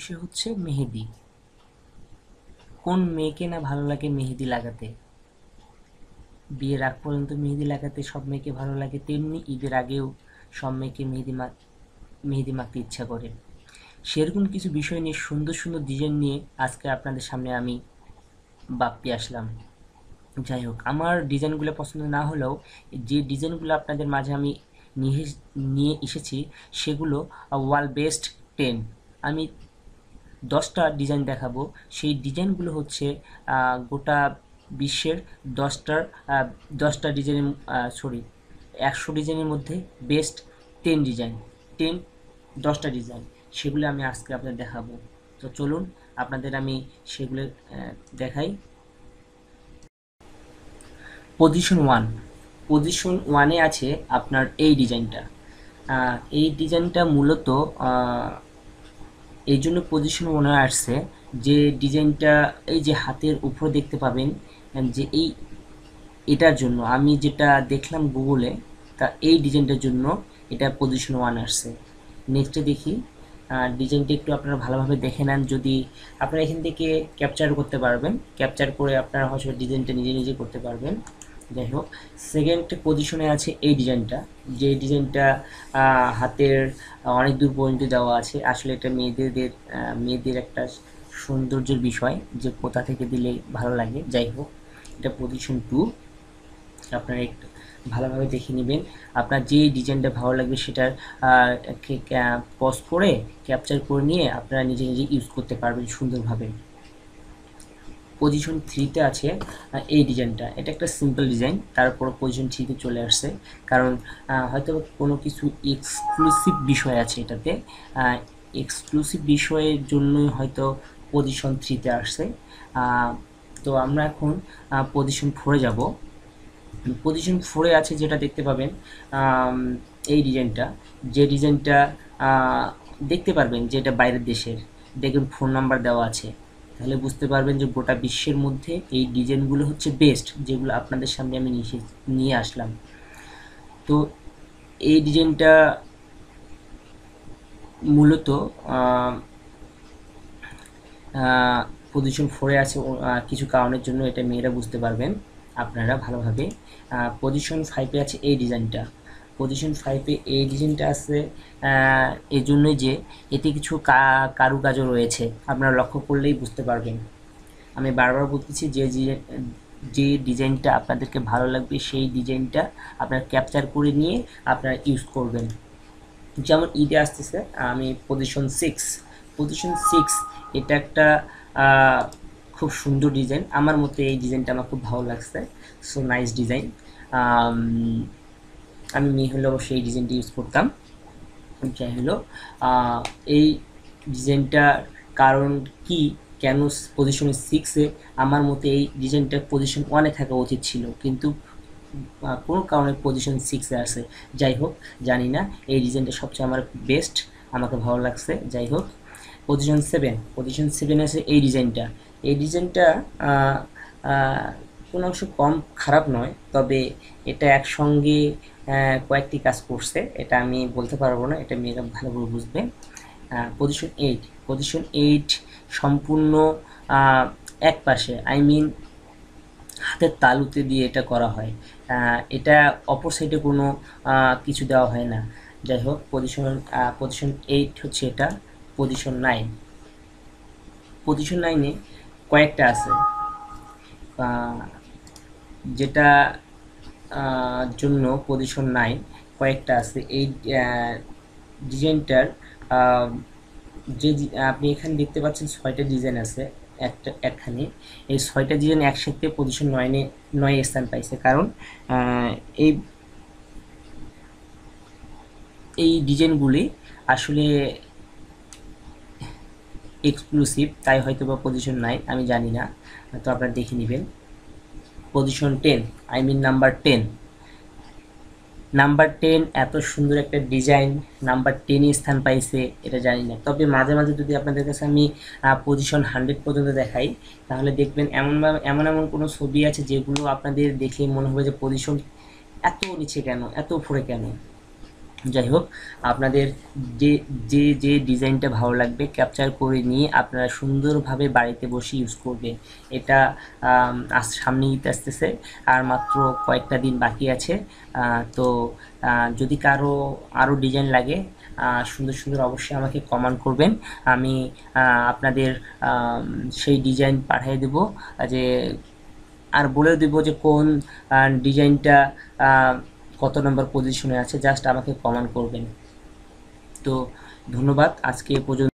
সে হচ্ছে মেহেদি। কোন মেয়েকে না ভালো লাগে মেহেদি লাগাতে? বিয়ের আগ পর্যন্ত মেহেদি লাগাতে সব মেয়েকে ভালো লাগে, তেমনি ঈদের আগেও সব মেয়েকে মেহেদি মাখতে ইচ্ছা করে। সেরকম কিছু বিষয় নিয়ে সুন্দর সুন্দর ডিজাইন নিয়ে আজকে আপনাদের সামনে আমি বাপ্পি আসলাম। যাই হোক, আমার ডিজাইনগুলো পছন্দ না হলেও যে ডিজাইনগুলো আপনাদের মাঝে আমি নিয়ে নিয়ে এসেছি সেগুলো ওয়াল বেস্ট 10। আমি 10টা ডিজাইন দেখাবো। সেই ডিজাইনগুলো হচ্ছে গোটা বিশ্বের 10টার 10টা ডিজাইনের, সরি, 100 ডিজাইনের মধ্যে বেস্ট 10 ডিজাইন, 10 10টা ডিজাইন, সেগুলো আমি আজকে আপনাদের দেখাবো। তো চলুন আপনাদের আমি সেগুলো দেখাই। পজিশন ওয়ান, পজিশন ওয়ানে আছে আপনার এই ডিজাইনটা। এই ডিজাইনটা মূলত এই জন্য পজিশন ওয়ানে আসছে যে ডিজাইনটা এই যে হাতের উপরে দেখতে পাবেন, যে এটার জন্য আমি যেটা দেখলাম গুগলে, তা এই ডিজাইনটার জন্য এটা পজিশন ওয়ান আসছে। নেক্সটে দেখি, ডিজাইনটা একটু আপনারা ভালোভাবে দেখে নেন। যদি আপনারা এখান থেকে ক্যাপচার করতে পারবেন, ক্যাপচার করে আপনারা হয়তো ডিজাইনটা নিজে নিজে করতে পারবেন। যাই হোক, সেকেন্ড পজিশনে আছে এই ডিজাইনটা, যে ডিজাইনটা হাতের অনেক দূর পর্যন্ত দেওয়া আছে। আসলে এটা মেয়েদের একটা সৌন্দর্যের বিষয়, যে কোথা থেকে দিলে ভালো লাগে। যাই হোক, এটা পজিশন টু। আপনারা একটু ভালোভাবে দেখে নেবেন, আপনার যে ডিজাইনটা ভালো লাগবে সেটার পজ করে ক্যাপচার করে নিয়ে আপনারা নিজে নিজে ইউজ করতে পারবেন সুন্দরভাবে। পজিশন থ্রিতে আছে এই ডিজাইনটা। এটা একটা সিম্পল ডিজাইন, তারপর পজিশন থ্রিতে চলে আসছে, কারণ হয়তো কোনো কিছু এক্সক্লুসিভ বিষয় আছে এটাতে। এক্সক্লুসিভ বিষয়ের জন্যই হয়তো পজিশন থ্রিতে আসছে। তো আমরা এখন পজিশন ফোরে যাব। পজিশন ফোরে আছে যেটা দেখতে পাবেন, এই ডিজাইনটা, যে ডিজাইনটা দেখতে পারবেন যে এটা বাইরের দেশের। দেখুন ফোন নাম্বার দেওয়া আছে, তাহলে বুঝতে পারবেন যে গোটা বিশ্বের মধ্যে এই ডিজাইনগুলো হচ্ছে বেস্ট, যেগুলো আপনাদের সামনে আমি নিয়ে আসলাম। তো এই ডিজাইনটা মূলত পজিশন ফোরে আছে কিছু কারণের জন্য, এটা মেয়েরা বুঝতে পারবেন আপনারা ভালোভাবে। পজিশন ফাইভে আছে এই ডিজাইনটা। পজিশন ফাইভে এই ডিজাইনটা আছে এই জন্যই যে এতে কিছু কারুকাজও রয়েছে, আপনারা লক্ষ্য করলেই বুঝতে পারবেন। আমি বারবার বলতেছি যে ডিজাইনটা আপনাদেরকে ভালো লাগবে সেই ডিজাইনটা আপনারা ক্যাপচার করে নিয়ে আপনারা ইউজ করবেন। যেমন ঈদে আসতেছে, আমি পজিশন সিক্স, পজিশন সিক্স এটা একটা খুব সুন্দর ডিজাইন। আমার মতে এই ডিজাইনটা আমার খুব ভালো লাগছে, সো নাইস ডিজাইন। আমি মেয়ে হলে অবশ্যই এই ডিজাইনটা ইউজ করতাম। যাই হলো, এই ডিজাইনটার কারণ কি, কেন পজিশন সিক্সে? আমার মতে এই ডিজাইনটা পজিশন ওয়ানে থাকা উচিত ছিল, কিন্তু কোনো কারণে পজিশন সিক্সে আসে। যাই হোক, জানি না, এই ডিজাইনটা সবচেয়ে আমার বেস্ট, আমাকে ভালো লাগছে। যাই হোক, পজিশন সেভেন, পজিশন সেভেন আছে এই ডিজাইনটা। এই ডিজাইনটা কোনো অংশ কম খারাপ নয়, তবে এটা একসঙ্গে কয়েকটি কাজ করছে, এটা আমি বলতে পারবো না, এটা মেয়েরা ভালো করে বুঝবে। পজিশন এইট, পজিশন এইট সম্পূর্ণ এক পাশে, আই মিন হাতের তালুতে দিয়ে এটা করা হয়, এটা অপর সাইডে কোনো কিছু দেওয়া হয় না। যাই হোক, পজিশন এইট হচ্ছে এটা। পজিশন নাইন, পজিশন নাইনে কয়েকটা আছে, যেটা জন্য পজিশন নাইন কয়েকটা আছে। এই ডিজাইনটার যে আপনি এখানে দেখতে পাচ্ছেন 6টা ডিজাইন আছে একখানে। এই 6টা ডিজাইন একসাথে পজিশন 9 স্থান পাইছে, কারণ এই এই ডিজাইনগুলি আসলে এক্সক্লুসিভ, তাই হয়তো বা পজিশন 9, আমি জানি না, তো আপনারা দেখে নেবেন। Position 10, I mean number 10, number 10 এত সুন্দর একটা ডিজাইন নাম্বার 10-এ স্থান পাইছে এটা জানি না। তবে মাঝে মাঝে যদি আপনাদের কাছে আমি পজিশন 100 পর্যন্ত দেখাই, তাহলে দেখবেন এমন কোনো ছবি আছে যেগুলো আপনাদের দেখে মনে হবে যে পজিশন এত নিচে কেন, এত উপরে কেন। যাই হোক, আপনাদের যে যে ডিজাইনটা ভালো লাগবে ক্যাপচার করে নিয়ে আপনারা সুন্দরভাবে বাড়িতে বসে ইউজ করবেন। এটা আজ সামনে ঈদ আসতেছে, আর মাত্র কয়েকটা দিন বাকি আছে। তো যদি কারো আরও ডিজাইন লাগে সুন্দর সুন্দর অবশ্যই আমাকে কমেন্ট করবেন। আমি আপনাদের সেই ডিজাইন পাঠিয়ে দেব, যে আর বলে দেব যে কোন ডিজাইনটা কত নম্বর পজিশনে আছে, জাস্ট আমাকে কমেন্ট করবেন। তো ধন্যবাদ, আজকে এ পর্যন্ত।